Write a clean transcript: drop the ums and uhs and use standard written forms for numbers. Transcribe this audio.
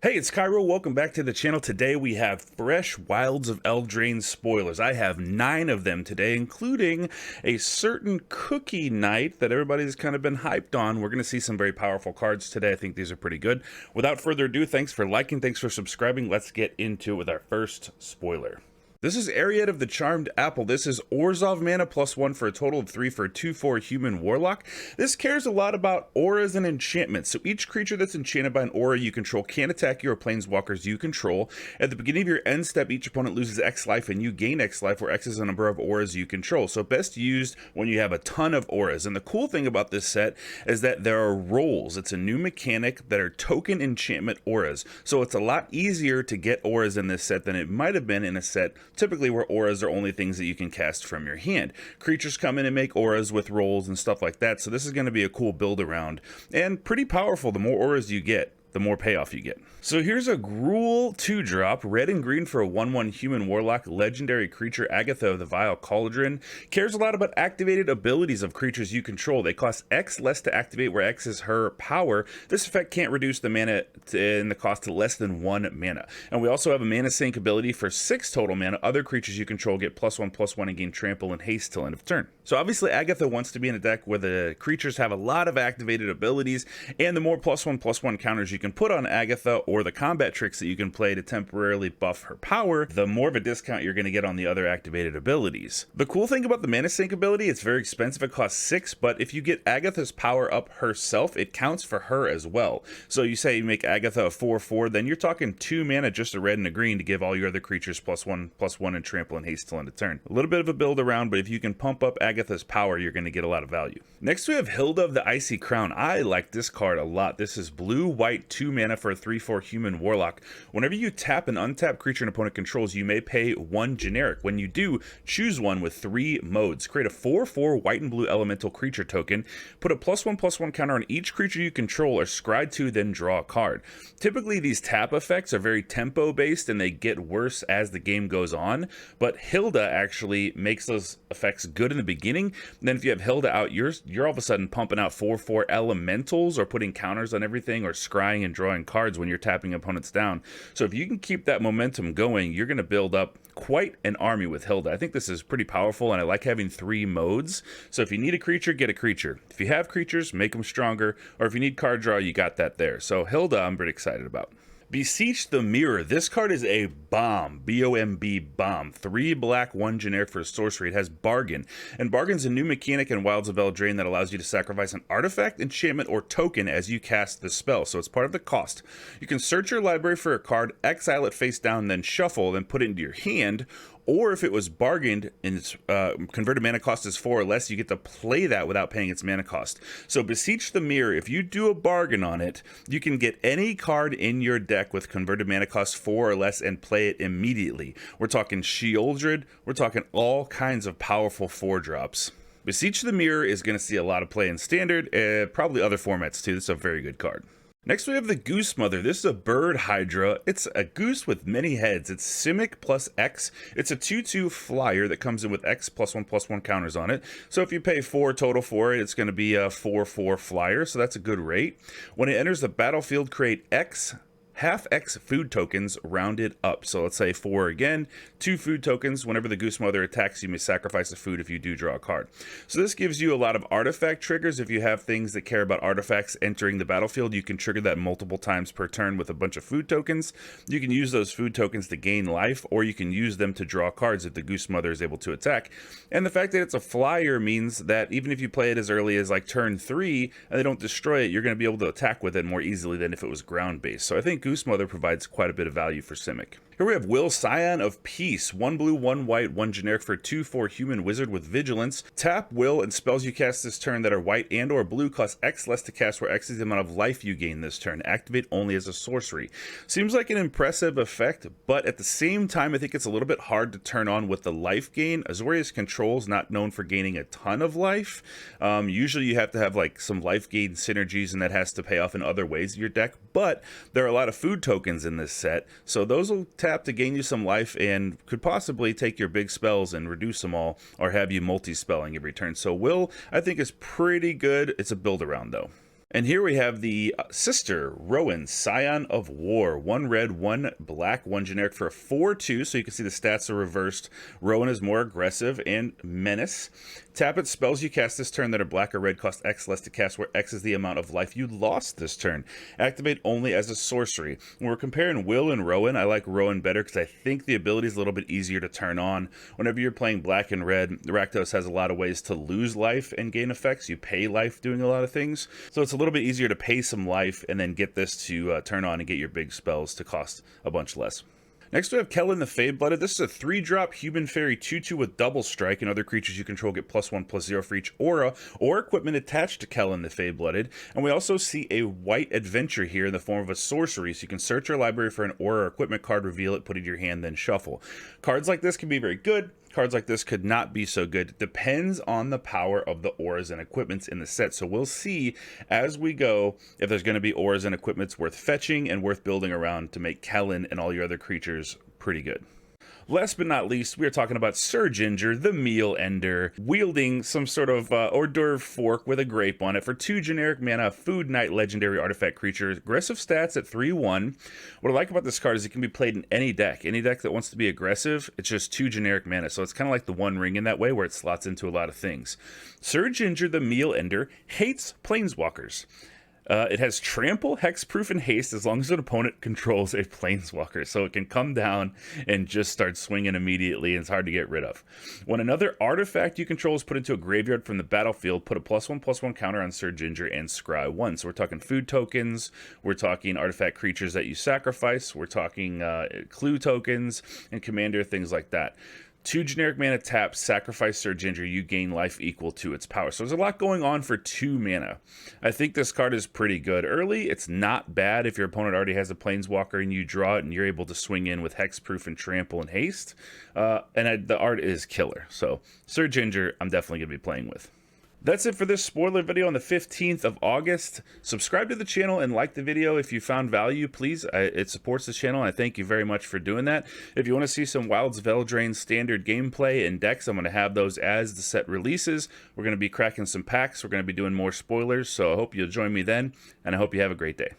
Hey, it's Kaero. Welcome back to the channel. Today we have fresh Wilds of Eldraine spoilers. I have 9 of them today, including a certain cookie night that everybody's kind of been hyped on. We're going to see some very powerful cards today. I think these are pretty good. Without further ado, thanks for liking, thanks for subscribing. Let's get into it with our first spoiler. This is Ariad of the Charmed Apple. This is Orsov Mana +1 for a total of 3 for a 2/4 human warlock. This cares a lot about auras and enchantments. So each creature that's enchanted by an aura you control can attack you or planeswalkers you control. At the beginning of your end step, each opponent loses X life and you gain X life, where X is the number of auras you control. So best used when you have a ton of auras. And the cool thing about this set is that there are roles. It's a new mechanic that are token enchantment auras. So it's a lot easier to get auras in this set than it might have been in a set typically where auras are only things that you can cast from your hand. Creatures come in and make auras with rolls and stuff like that, so this is going to be a cool build around and pretty powerful. The more auras you get, the more payoff you get. So here's a Gruul 2-drop, red and green for a 1/1 human warlock, legendary creature. Agatha of the Vile Cauldron cares a lot about activated abilities of creatures you control. They cost X less to activate, where X is her power. This effect can't reduce the mana in the cost to less than 1 mana. And we also have a mana sink ability for 6 total mana. Other creatures you control get +1/+1 and gain trample and haste till end of turn. So obviously Agatha wants to be in a deck where the creatures have a lot of activated abilities, and the more +1/+1 counters you can put on Agatha, or the combat tricks that you can play to temporarily buff her power, the more of a discount you're going to get on the other activated abilities. The cool thing about the mana sink ability, it's very expensive. It costs 6, but if you get Agatha's power up herself, it counts for her as well. So you say you make Agatha a 4/4, then you're talking 2 mana, just a red and a green, to give all your other creatures +1/+1 and trample and haste till end of turn. A little bit of a build around, but if you can pump up Agatha's power, you're going to get a lot of value. Next we have Hilda of the Icy Crown. I like this card a lot. This is blue, white, 2 mana for a 3/4 human warlock. Whenever you tap an untapped creature an opponent controls, you may pay 1 generic. When you do, choose one with 3 modes. Create a 4/4 white and blue elemental creature token. Put a +1/+1 counter on each creature you control, or scry 2, then draw a card. Typically these tap effects are very tempo based and they get worse as the game goes on, but Hilda actually makes those effects good in the beginning. And then if you have Hilda out, you're all of a sudden pumping out 4/4 elementals, or putting counters on everything, or scrying and drawing cards when you're tapping opponents down. So if you can keep that momentum going, you're going to build up quite an army with Hilda. I think this is pretty powerful, and I like having 3 modes. So if you need a creature, get a creature. If you have creatures, make them stronger, or if you need card draw, you got that there. So Hilda, I'm pretty excited about. Beseech the Mirror. This card is a bomb. B-O-M-B, bomb. 3 black, 1 generic for a sorcery. It has Bargain. And Bargain's a new mechanic in Wilds of Eldraine that allows you to sacrifice an artifact, enchantment, or token as you cast the spell. So it's part of the cost. You can search your library for a card, exile it face down, then shuffle, then put it into your hand. Or if it was bargained and its converted mana cost is 4 or less, you get to play that without paying its mana cost. So Beseech the Mirror, if you do a bargain on it, you can get any card in your deck with converted mana cost 4 or less and play it immediately. We're talking Sheoldred, we're talking all kinds of powerful 4-drops. Beseech the Mirror is going to see a lot of play in Standard, probably other formats too. This is a very good card. Next we have the Goose Mother. This is a bird hydra. It's a goose with many heads. It's Simic plus X. It's a 2/2 flyer that comes in with X +1/+1 counters on it. So if you pay 4 total for it, it's going to be a 4/4 flyer, so that's a good rate. When it enters the battlefield, create X half X food tokens rounded up. So let's say 4 again, 2 food tokens. Whenever the Goose Mother attacks, you may sacrifice a food if you do draw a card. So this gives you a lot of artifact triggers. If you have things that care about artifacts entering the battlefield, you can trigger that multiple times per turn with a bunch of food tokens. You can use those food tokens to gain life, or you can use them to draw cards if the Goose Mother is able to attack. And the fact that it's a flyer means that even if you play it as early as like turn 3 and they don't destroy it, you're going to be able to attack with it more easily than if it was ground based. So I think Goose Mother provides quite a bit of value for Simic. Here we have Will, Scion of Peace. 1 blue, 1 white, 1 generic for a 2/4 human wizard with vigilance. Tap Will, and spells you cast this turn that are white and or blue cost X less to cast, where X is the amount of life you gain this turn. Activate only as a sorcery. Seems like an impressive effect, but at the same time I think it's a little bit hard to turn on with the life gain. Azorius Control's not known for gaining a ton of life. Usually you have to have like some life gain synergies, and that has to pay off in other ways in your deck, but there are a lot of food tokens in this set, so those will tap to gain you some life and could possibly take your big spells and reduce them all, or have you multi-spelling every turn. So Will, I think, is pretty good. It's a build around though. And here we have the sister, Rowan, Scion of War. 1 red, 1 black, 1 generic for a 4/2, so you can see the stats are reversed. Rowan is more aggressive and menace. Tap it, spells you cast this turn that are black or red cost X less to cast, where X is the amount of life you lost this turn. Activate only as a sorcery. When we're comparing Will and Rowan, I like Rowan better because I think the ability is a little bit easier to turn on. Whenever you're playing black and red, Rakdos has a lot of ways to lose life and gain effects. You pay life doing a lot of things, so it's a little bit easier to pay some life and then get this to turn on and get your big spells to cost a bunch less. Next we have Kellen the Fade-Blooded. This is a 3-drop human fairy 2/2 with double strike, and other creatures you control get +1/+0 for each aura or equipment attached to Kellen the Fade-Blooded. And we also see a white adventure here in the form of a sorcery, so you can search your library for an aura or equipment card, reveal it, put it in your hand, then shuffle. Cards like this can be very good. Cards like this could not be so good. It depends on the power of the auras and equipments in the set. So we'll see as we go if there's going to be auras and equipments worth fetching and worth building around to make Kellen and all your other creatures pretty good. Last but not least, we are talking about Syr Gynger, the Meal Ender, wielding some sort of hors d'oeuvre fork with a grape on it for 2 generic mana, Food Knight legendary artifact creature, aggressive stats at 3/1. What I like about this card is it can be played in any deck. Any deck that wants to be aggressive, it's just 2 generic mana, so it's kind of like the One Ring in that way, where it slots into a lot of things. Syr Gynger, the Meal Ender, hates planeswalkers. It has trample, hexproof, and haste as long as an opponent controls a planeswalker, so it can come down and just start swinging immediately, and it's hard to get rid of. When another artifact you control is put into a graveyard from the battlefield, put a +1/+1 counter on Syr Gynger and scry 1. So we're talking food tokens, we're talking artifact creatures that you sacrifice, we're talking clue tokens, and commander, things like that. 2 generic mana tap, sacrifice Syr Gynger, you gain life equal to its power. So there's a lot going on for 2 mana. I think this card is pretty good. Early, it's not bad if your opponent already has a planeswalker and you draw it and you're able to swing in with hexproof and trample and haste. The art is killer. So Syr Gynger, I'm definitely going to be playing with. That's it for this spoiler video on the 15th of August. Subscribe to the channel and like the video if you found value, please. It supports the channel, and I thank you very much for doing that. If you want to see some Wilds of Eldraine standard gameplay and decks, I'm going to have those as the set releases. We're going to be cracking some packs. We're going to be doing more spoilers, so I hope you'll join me then, and I hope you have a great day.